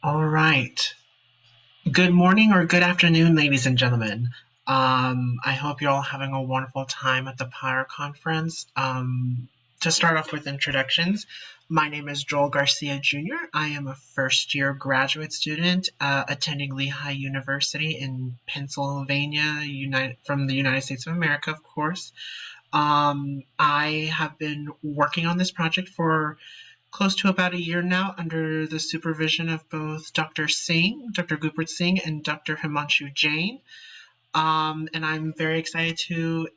All right. Good morning or good afternoon, ladies and gentlemen. I hope you're all having a wonderful time at the PIRE conference. To start off with introductions, my name is Joel Garcia Jr. I am a first-year graduate student attending Lehigh University in Pennsylvania, from the United States of America, of course. I have been working on this project for close to about a year now under the supervision of both Dr. Singh, Dr. Guprit Singh, and Dr. Himanshu Jain. And I'm very excited to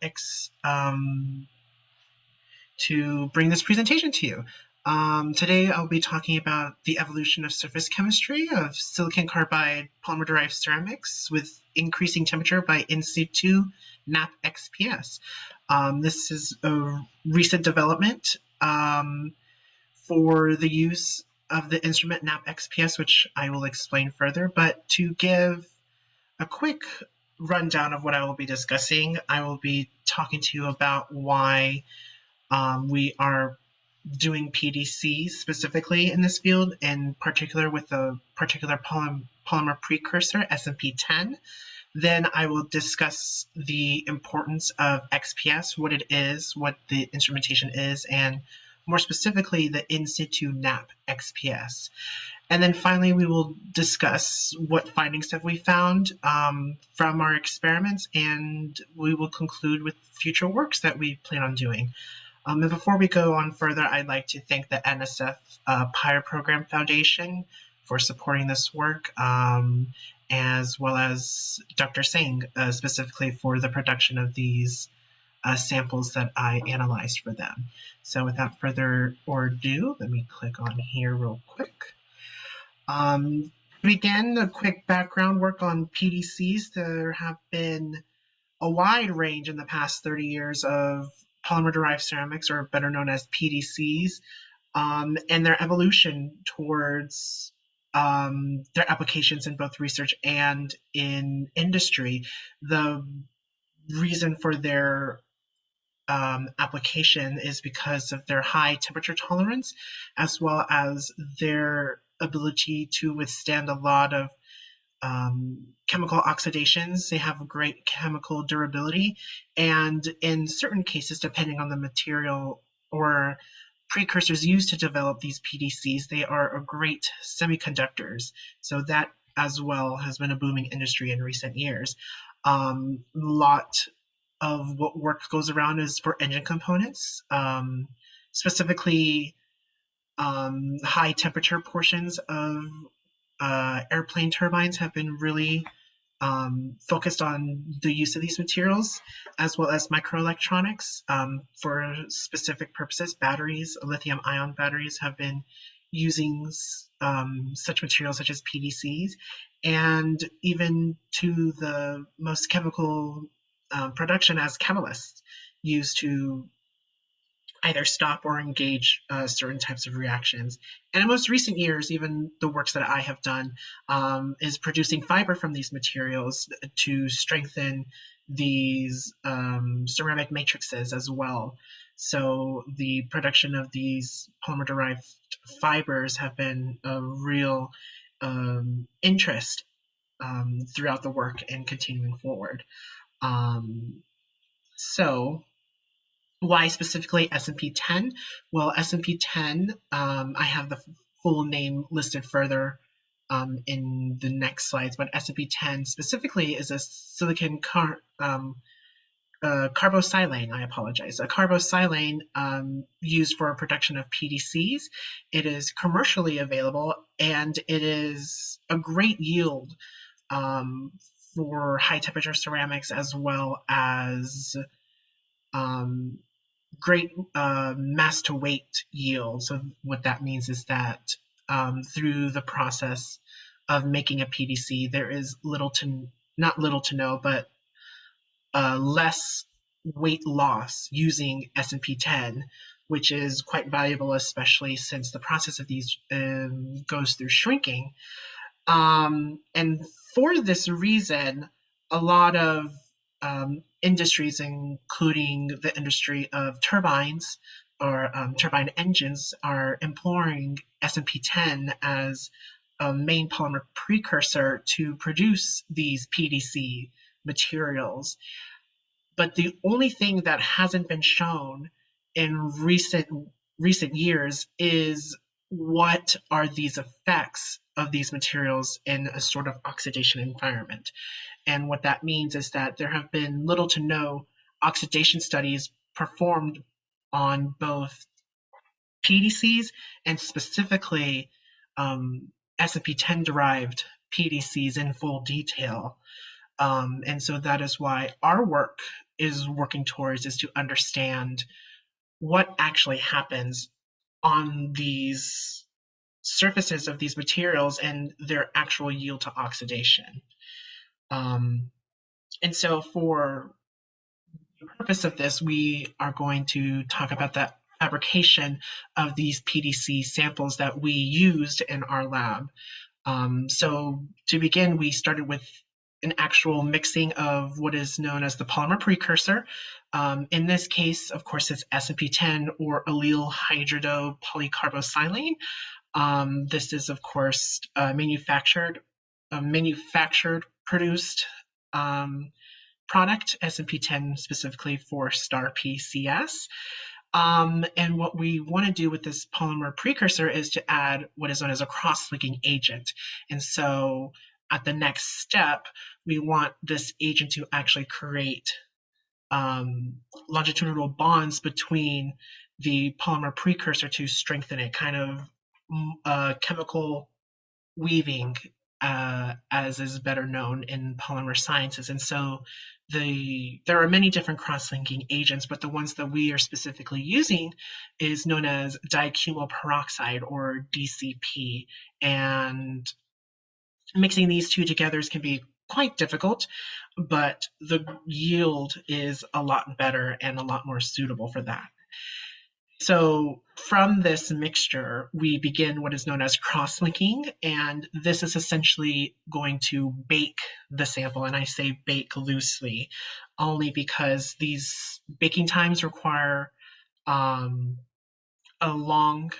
bring this presentation to you. Today I'll be talking about the evolution of surface chemistry of silicon carbide polymer-derived ceramics with increasing temperature by in situ NAP-XPS. This is a recent development for the use of the instrument NAP-XPS, which I will explain further. But to give a quick rundown of what I will be discussing, I will be talking to you about why we are doing PDCs specifically in this field, in particular with a particular polymer precursor, SMP10. Then I will discuss the importance of XPS, what it is, what the instrumentation is, and more specifically, the in situ NAP-XPS. And then finally, we will discuss what findings have we found from our experiments, and we will conclude with future works that we plan on doing. And before we go on further, I'd like to thank the NSF PIRE Program Foundation for supporting this work, as well as Dr. Singh, specifically for the production of these samples that I analyzed for them. So without further ado, let me click on here real quick. To begin, a quick background work on PDCs. There have been a wide range in the past 30 years of polymer-derived ceramics, or better known as PDCs, and their evolution towards their applications in both research and in industry. The reason for their application is because of their high temperature tolerance, as well as their ability to withstand a lot of chemical oxidations. They have great chemical durability, and in certain cases, depending on the material or precursors used to develop these PDCs, they are a great semiconductors. So that as well has been a booming industry in recent years. Lot of what work goes around is for engine components, specifically high temperature portions of airplane turbines have been really focused on the use of these materials, as well as microelectronics for specific purposes. Batteries, lithium-ion batteries, have been using such materials such as PDCs, and even to the most chemical production as catalysts used to either stop or engage certain types of reactions. And in most recent years, even the works that I have done is producing fiber from these materials to strengthen these ceramic matrices as well. So the production of these polymer-derived fibers have been a real interest throughout the work and continuing forward. So why specifically SMP10? Well, SMP10, I have the full name listed further in the next slides, but SMP10 specifically is a silicon carbosilane, I apologize, a carbosilane used for production of PDCs. It is commercially available, and it is a great yield for high temperature ceramics, as well as great mass to weight yield. So what that means is that through the process of making a PDC, there is not little to no, but less weight loss using SMP10, which is quite valuable, especially since the process of these goes through shrinking. And for this reason, a lot of industries, including the industry of turbines or turbine engines, are employing SMP10 as a main polymer precursor to produce these PDC materials. But the only thing that hasn't been shown in recent years is what are these effects of these materials in a sort of oxidation environment. And what that means is that there have been little to no oxidation studies performed on both PDCs and specifically SNP10 derived PDCs in full detail. And so that is why our work is working towards is to understand what actually happens on these surfaces of these materials and their actual yield to oxidation. And so for the purpose of this, we are going to talk about the fabrication of these PDC samples that we used in our lab. So to begin, we started with an actual mixing of what is known as the polymer precursor. In this case, of course, it's SNP10 or allyl hydropolycarbosilane. This is, of course, manufactured produced product, SNP10 specifically for star PCS. And what we want to do with this polymer precursor is to add what is known as a cross-linking agent. And so at the next step, we want this agent to actually create longitudinal bonds between the polymer precursor to strengthen it, kind of chemical weaving, as is better known in polymer sciences. And so there are many different cross-linking agents, but the ones that we are specifically using is known as diacetyl peroxide, or DCP. And mixing these two together can be quite difficult, but the yield is a lot better and a lot more suitable for that. So from this mixture, we begin what is known as cross-linking, and this is essentially going to bake the sample. And I say bake loosely, only because these baking times require a long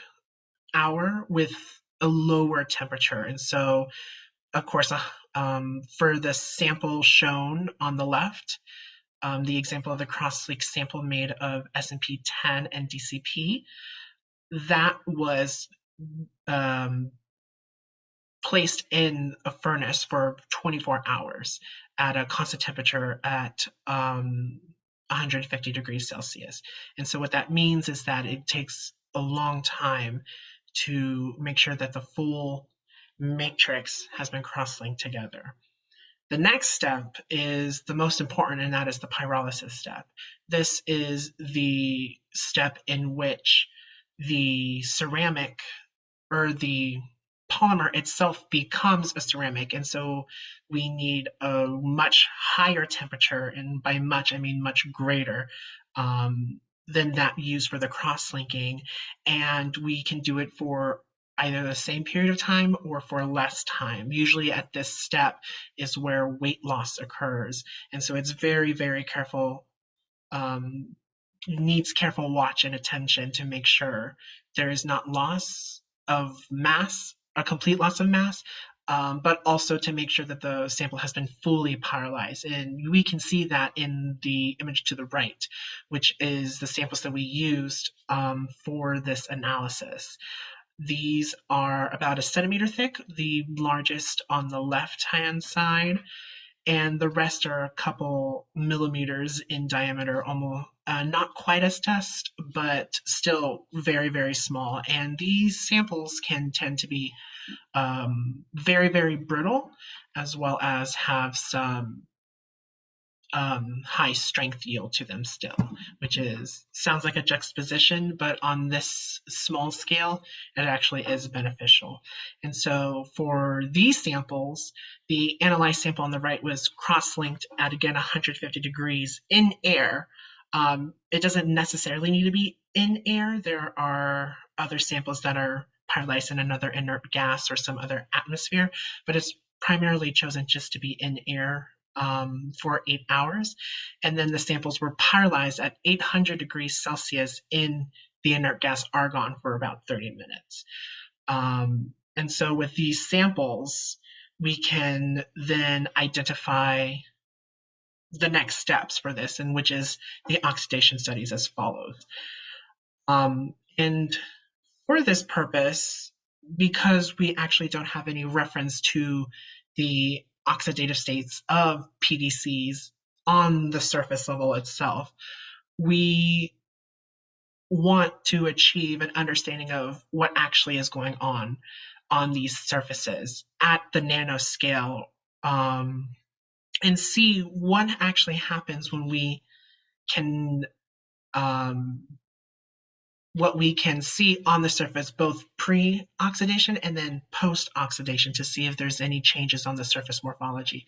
hour with a lower temperature. And so, of course, for the sample shown on the left, the example of the cross-link sample made of SNP10 and DCP, that was placed in a furnace for 24 hours at a constant temperature at 150 degrees Celsius. And so what that means is that it takes a long time to make sure that the full matrix has been cross-linked together. The next step is the most important, and that is the pyrolysis step. This is the step in which the ceramic or the polymer itself becomes a ceramic. And so we need a much higher temperature, and by much, I mean much greater than that used for the cross-linking. And we can do it for either the same period of time or for less time. Usually at this step is where weight loss occurs. And so it's very, very careful, needs careful watch and attention to make sure there is not loss of mass, a complete loss of mass, but also to make sure that the sample has been fully pyrolyzed. And we can see that in the image to the right, which is the samples that we used for this analysis. These are about a centimeter thick, the largest on the left-hand side, and the rest are a couple millimeters in diameter, almost not quite as test, but still very, very small. And these samples can tend to be very, very brittle, as well as have some high strength yield to them still, which sounds like a juxtaposition, but on this small scale, it actually is beneficial. And so for these samples, the analyzed sample on the right was cross-linked at, again, 150 degrees in air. It doesn't necessarily need to be in air. There are other samples that are pyrolyzed in another inert gas or some other atmosphere, but it's primarily chosen just to be in air for 8 hours. And then the samples were pyrolyzed at 800 degrees Celsius in the inert gas argon for about 30 minutes. And And so with these samples, we can then identify the next steps for this, and which is the oxidation studies as follows. And for this purpose, because we actually don't have any reference to the oxidative states of PDCs on the surface level itself, we want to achieve an understanding of what actually is going on these surfaces at the nanoscale, and see what actually happens when we can what we can see on the surface, both pre-oxidation and then post-oxidation, to see if there's any changes on the surface morphology.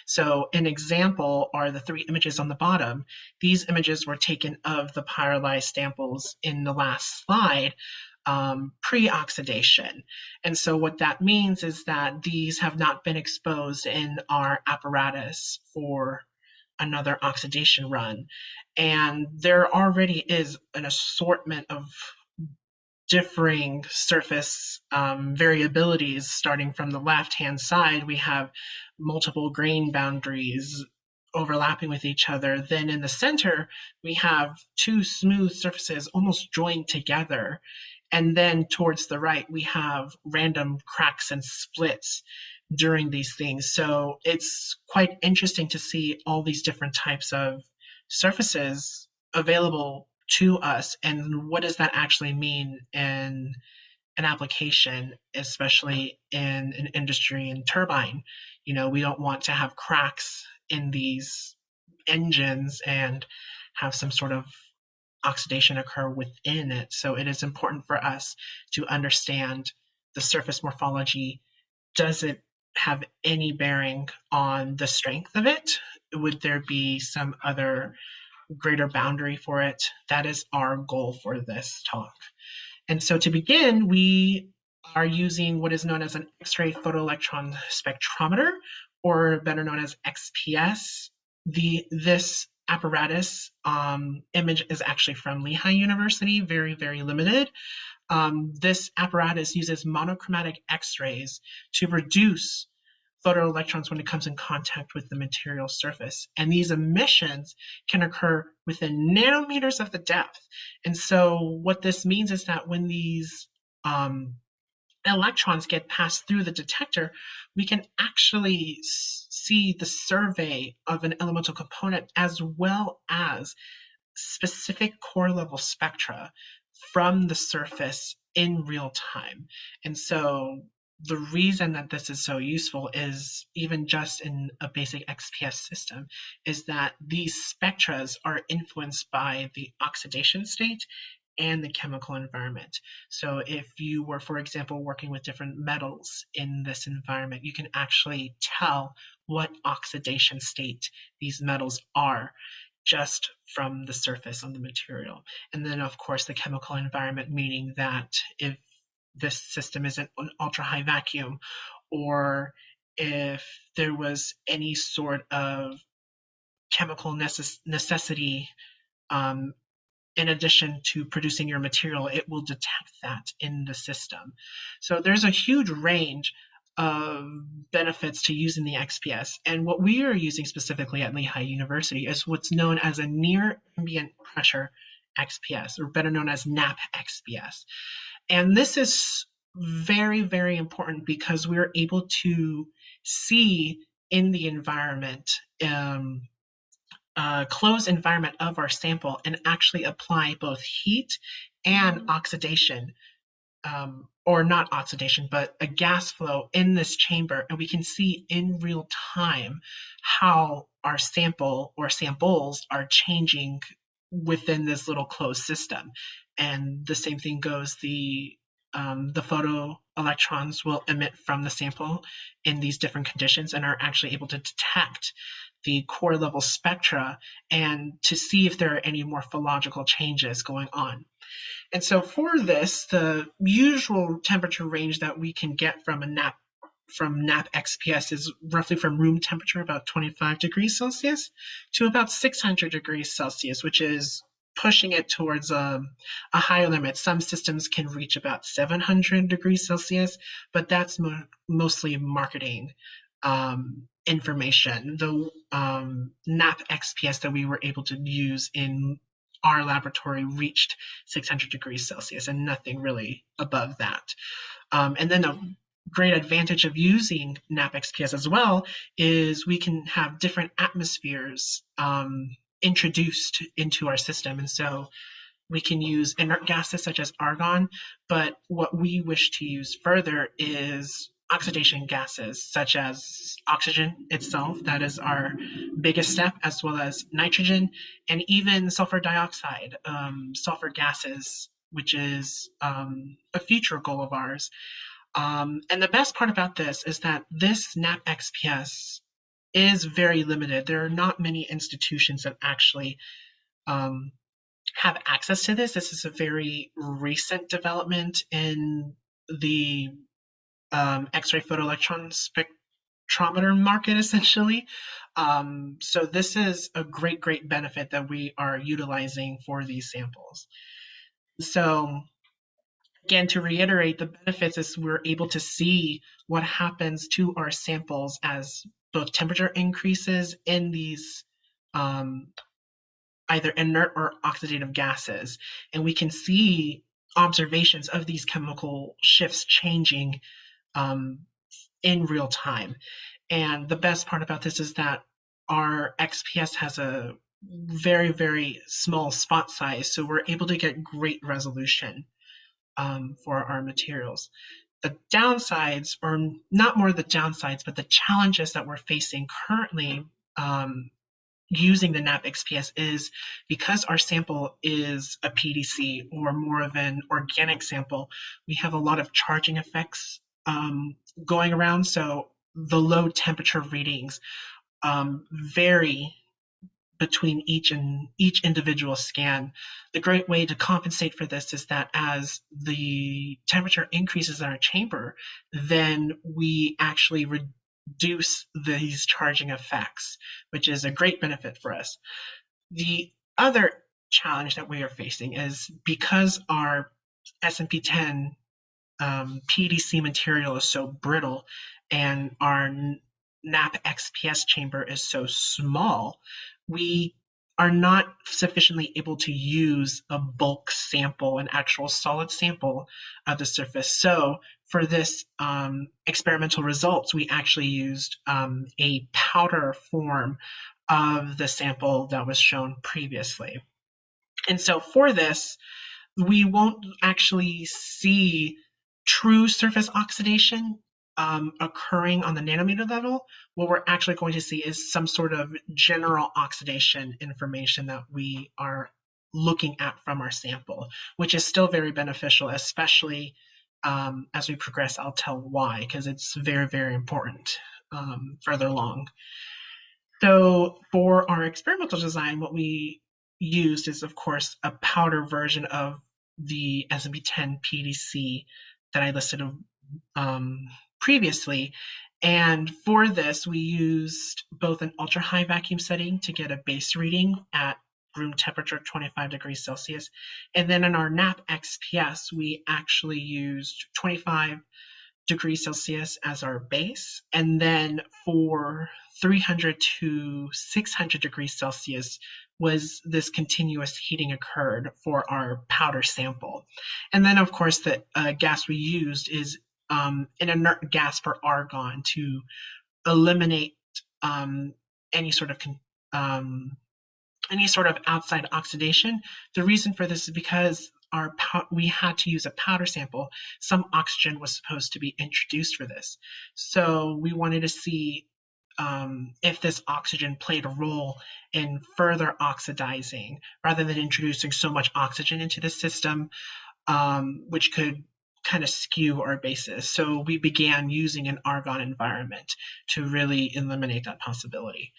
So an example are the 3 images on the bottom. These images were taken of the pyrolyzed samples in the last slide, pre-oxidation. And so what that means is that these have not been exposed in our apparatus for another oxidation run. And there already is an assortment of differing surface variabilities. Starting from the left-hand side, we have multiple grain boundaries overlapping with each other. Then in the center, we have 2 smooth surfaces almost joined together. And then towards the right, we have random cracks and splits during these things. So it's quite interesting to see all these different types of surfaces available to us, and what does that actually mean in an application, especially in an industry and turbine. We don't want to have cracks in these engines and have some sort of oxidation occur within it. So it is important for us to understand the surface morphology. Does it have any bearing on the strength of it? Would there be some other greater boundary for it? That is our goal for this talk. And so to begin, we are using what is known as an X-ray photoelectron spectrometer, or better known as XPS. This apparatus image is actually from Lehigh University, very, very limited. This apparatus uses monochromatic X-rays to reduce photoelectrons when it comes in contact with the material surface. And these emissions can occur within nanometers of the depth. And so what this means is that when these electrons get passed through the detector, we can actually see the survey of an elemental component as well as specific core level spectra from the surface in real time. And so the reason that this is so useful is, even just in a basic XPS system, is that these spectras are influenced by the oxidation state and the chemical environment. So if you were, for example, working with different metals in this environment, you can actually tell what oxidation state these metals are just from the surface on the material. And then, of course, the chemical environment, meaning that if this system is an ultra high vacuum, or if there was any sort of chemical necessity in addition to producing your material, it will detect that in the system. So there's a huge range of benefits to using the XPS. And what we are using specifically at Lehigh University is what's known as a near ambient pressure XPS, or better known as NAP-XPS. And this is very, very important because we're able to see in the environment, closed environment of our sample, and actually apply both heat and oxidation, or not oxidation, but a gas flow in this chamber. And we can see in real time how our sample or samples are changing within this little closed system. And the same thing goes, the photoelectrons will emit from the sample in these different conditions and are actually able to detect the core level spectra and to see if there are any morphological changes going on. And so for this, the usual temperature range that we can get from NAP-XPS is roughly from room temperature, about 25 degrees Celsius, to about 600 degrees Celsius, which is pushing it towards a higher limit. Some systems can reach about 700 degrees Celsius, but that's mostly marketing information. The NAP-XPS that we were able to use in our laboratory reached 600 degrees Celsius and nothing really above that. And then a great advantage of using NAP-XPS as well is we can have different atmospheres introduced into our system. And so we can use inert gases such as argon, but what we wish to use further is oxidation gases such as oxygen itself, that is our biggest step, as well as nitrogen and even sulfur dioxide, sulfur gases, which is a future goal of ours. And the best part about this is that this NAP-XPS is very limited. There are not many institutions that actually have access to this. This is a very recent development in the X-ray photoelectron spectrometer market, essentially. So this is a great benefit that we are utilizing for these samples. So again, to reiterate, the benefits is we're able to see what happens to our samples as both temperature increases in these either inert or oxidative gases. And we can see observations of these chemical shifts changing in real time. And the best part about this is that our XPS has a very small spot size, so we're able to get great resolution for our materials. The downsides, or not more the downsides, but the challenges that we're facing currently using the NAP-XPS is because our sample is a PDC or more of an organic sample, we have a lot of charging effects going around. So the low temperature readings vary between each individual scan. The great way to compensate for this is that as the temperature increases in our chamber, then we actually reduce these charging effects, which is a great benefit for us. The other challenge that we are facing is because our SMP10 PDC material is so brittle and our NAP-XPS chamber is so small, we are not sufficiently able to use a bulk sample, an actual solid sample of the surface. So for this experimental results, we actually used a powder form of the sample that was shown previously. And so for this, we won't actually see true surface oxidation occurring on the nanometer level. What we're actually going to see is some sort of general oxidation information that we are looking at from our sample, which is still very beneficial, especially as we progress. I'll tell why, because it's very important further along. So for our experimental design, what we used is, of course, a powder version of the SMP10 PDC that I listed previously. And for this, we used both an ultra high vacuum setting to get a base reading at room temperature 25 degrees Celsius. And then in our NAP-XPS, we actually used 25 degrees Celsius as our base. And then for 300 to 600 degrees Celsius was this continuous heating occurred for our powder sample. And then, of course, the gas we used is an inert gas for argon to eliminate any sort of outside oxidation. The reason for this is because we had to use a powder sample. Some oxygen was supposed to be introduced for this. So we wanted to see if this oxygen played a role in further oxidizing rather than introducing so much oxygen into the system, which could kind of skew our bases. So we began using an argon environment to really eliminate that possibility.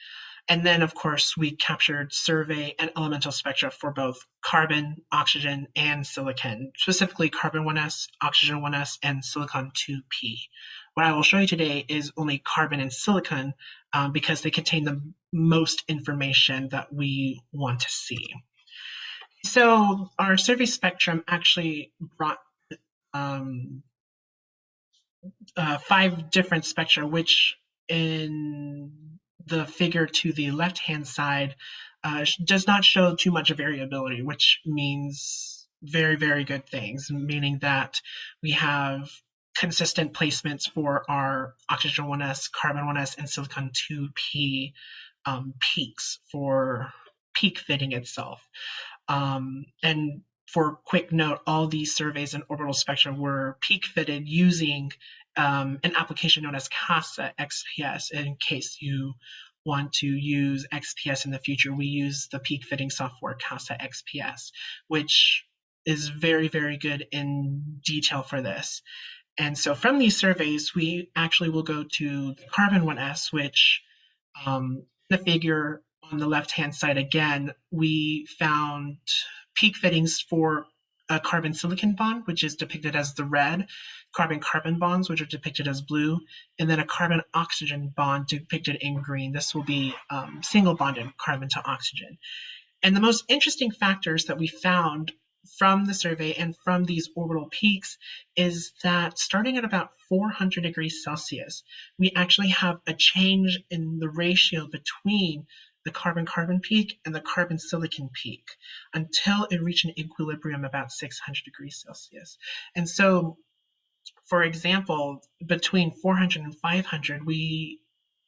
And then, of course, we captured survey and elemental spectra for both carbon, oxygen, and silicon, specifically carbon 1s, oxygen 1s, and silicon 2p. What I will show you today is only carbon and silicon because they contain the most information that we want to see. So our survey spectrum actually brought um, 5 different spectra, which in the figure to the left-hand side does not show too much variability, which means very, very good things, meaning that we have consistent placements for our oxygen 1s, carbon 1s, and silicon 2p peaks for peak fitting itself. And for quick note, all these surveys and orbital spectra were peak fitted using an application known as CASA XPS. In case you want to use XPS in the future, we use the peak fitting software CASA XPS, which is very, very good in detail for this. And so from these surveys, we actually will go to the carbon 1s, which the figure on the left-hand side again, we found peak fittings for a carbon-silicon bond, which is depicted as the red, carbon-carbon bonds, which are depicted as blue, and then a carbon-oxygen bond depicted in green. This will be single-bonded carbon to oxygen. And the most interesting factors that we found from the survey and from these orbital peaks is that starting at about 400 degrees Celsius, we actually have a change in the ratio between the carbon-carbon peak and the carbon-silicon peak until it reached an equilibrium about 600 degrees Celsius. And so, for example, between 400 and 500, we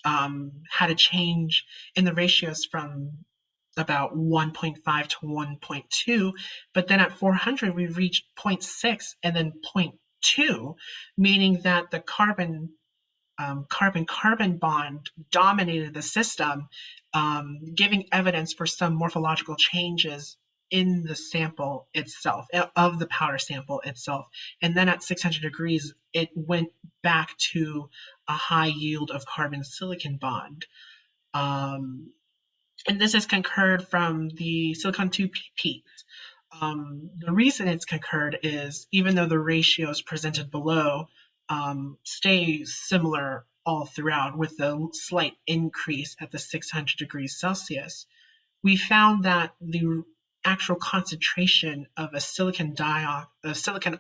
had a change in the ratios from about 1.5 to 1.2, but then at 400 we reached 0.6 and then 0.2, meaning that the carbon-carbon bond dominated the system, giving evidence for some morphological changes in the sample itself, of the powder sample itself. And then at 600 degrees, it went back to a high yield of carbon-silicon bond. And this is concurred from the silicon 2 peaks. The reason it's concurred is even though the ratios presented below stay similar all throughout with a slight increase at the 600 degrees Celsius, we found that the actual concentration of a silicon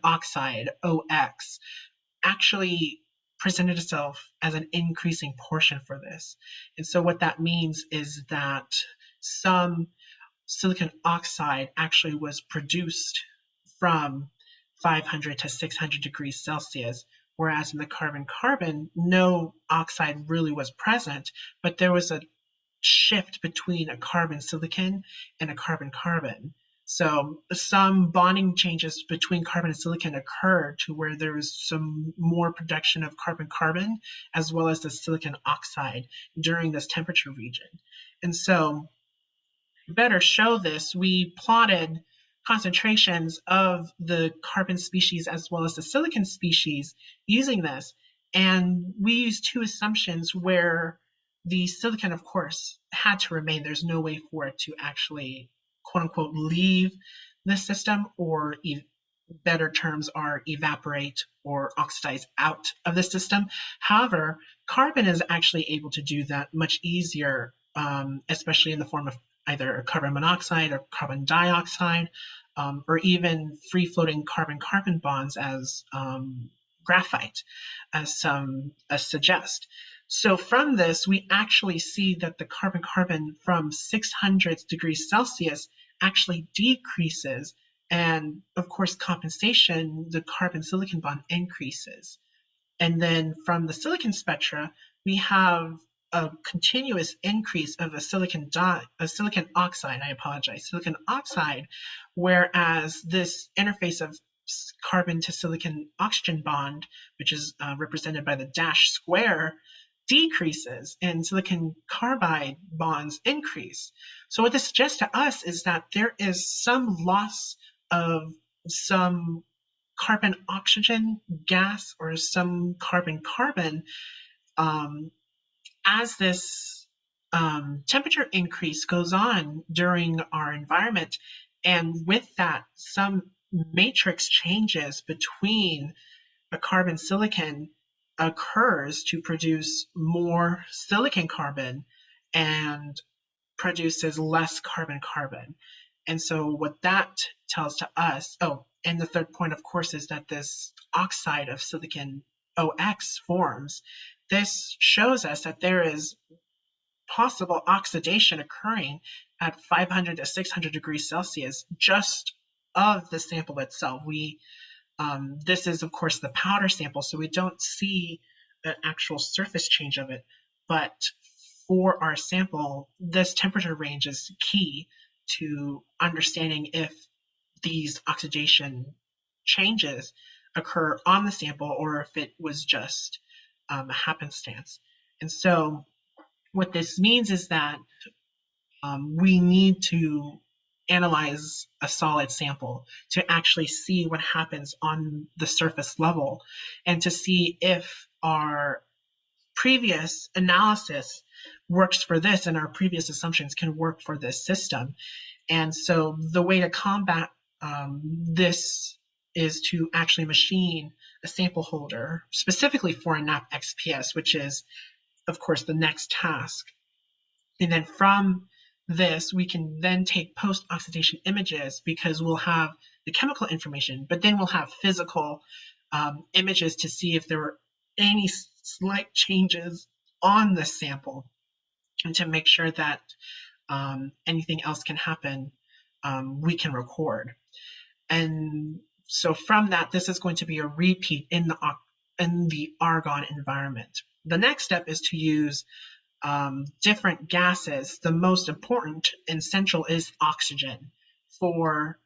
oxide, OX, actually presented itself as an increasing portion for this. And so what that means is that some silicon oxide actually was produced from 500 to 600 degrees Celsius, whereas in the carbon-carbon, no oxide really was present, but there was a shift between a carbon-silicon and a carbon-carbon. So some bonding changes between carbon and silicon occurred to where there was some more production of carbon-carbon as well as the silicon oxide during this temperature region. And so to better show this, we plotted concentrations of the carbon species as well as the silicon species using this. And we used 2 assumptions where the silicon, of course, had to remain. There's no way for it to actually, quote unquote, leave the system, or better terms are evaporate or oxidize out of the system. However, carbon is actually able to do that much easier, especially in the form of either carbon monoxide or carbon dioxide, or even free-floating carbon-carbon bonds as graphite, as some suggest. So from this, we actually see that the carbon-carbon from 600 degrees Celsius actually decreases, and of course compensation, the carbon-silicon bond increases. And then from the silicon spectra, we have a continuous increase of a silicon oxide, whereas this interface of carbon to silicon oxygen bond, which is represented by the dash square, decreases and silicon carbide bonds increase. So what this suggests to us is that there is some loss of some carbon oxygen gas or some carbon carbon as this temperature increase goes on during our environment. And with that, some matrix changes between a carbon silicon occurs to produce more silicon carbon and produces less carbon carbon. And so what that tells to us, oh, and the third point, of course, is that this oxide of silicon OX forms. This shows us that there is possible oxidation occurring at 500 to 600 degrees Celsius just of the sample itself. This is, of course, the powder sample, so we don't see an actual surface change of it. But for our sample, this temperature range is key to understanding if these oxidation changes occur on the sample or if it was just a happenstance. And so what this means is that we need to analyze a solid sample to actually see what happens on the surface level and to see if our previous analysis works for this and our previous assumptions can work for this system. And so the way to combat this is to actually machine a sample holder specifically for a NAP-XPS, which is, of course, the next task. And then from this, we can then take post-oxidation images because we'll have the chemical information, but then we'll have physical images to see if there were any slight changes on the sample and to make sure that anything else can happen, we can record. And so from that, this is going to be a repeat in the argon environment. The next step is to use different gases. The most important and central is oxygen for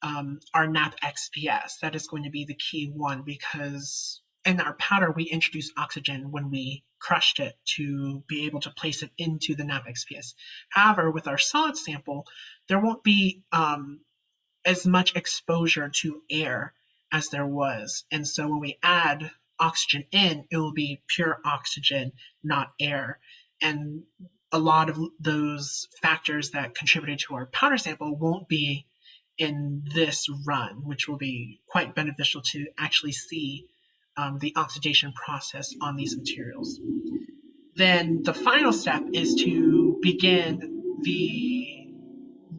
our NAP-XPS. That is going to be the key one because in our powder, we introduced oxygen when we crushed it to be able to place it into the NAP-XPS. However, with our solid sample, there won't be as much exposure to air as there was. And so when we add oxygen in, it will be pure oxygen, not air. And a lot of those factors that contributed to our powder sample won't be in this run, which will be quite beneficial to actually see the oxidation process on these materials. Then the final step is to begin the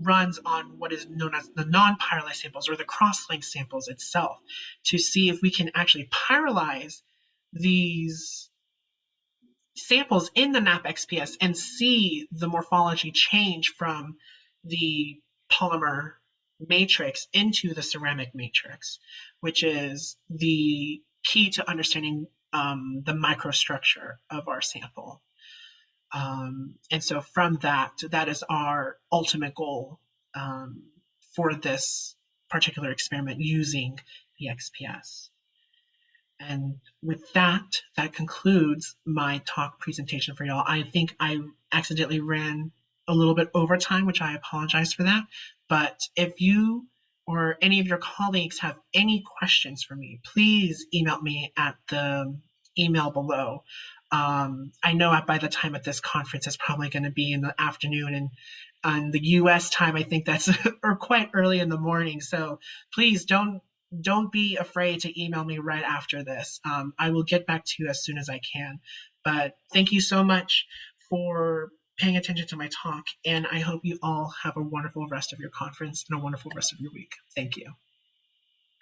runs on what is known as the non-pyrolyzed samples or the crosslink samples itself to see if we can actually pyrolyze these samples in the NAP-XPS and see the morphology change from the polymer matrix into the ceramic matrix, which is the key to understanding the microstructure of our sample. And so from that is our ultimate goal for this particular experiment using the XPS. And with that concludes my talk presentation for y'all. I think I accidentally ran a little bit over time, which I apologize for that. But if you or any of your colleagues have any questions for me, please email me at the email below. I know by the time at this conference, it's probably going to be in the afternoon, and on the US time, I think that's or quite early in the morning. So please don't be afraid to email me right after this. I will get back to you as soon as I can. But thank you so much for paying attention to my talk, and I hope you all have a wonderful rest of your conference and a wonderful rest of your week. Thank you.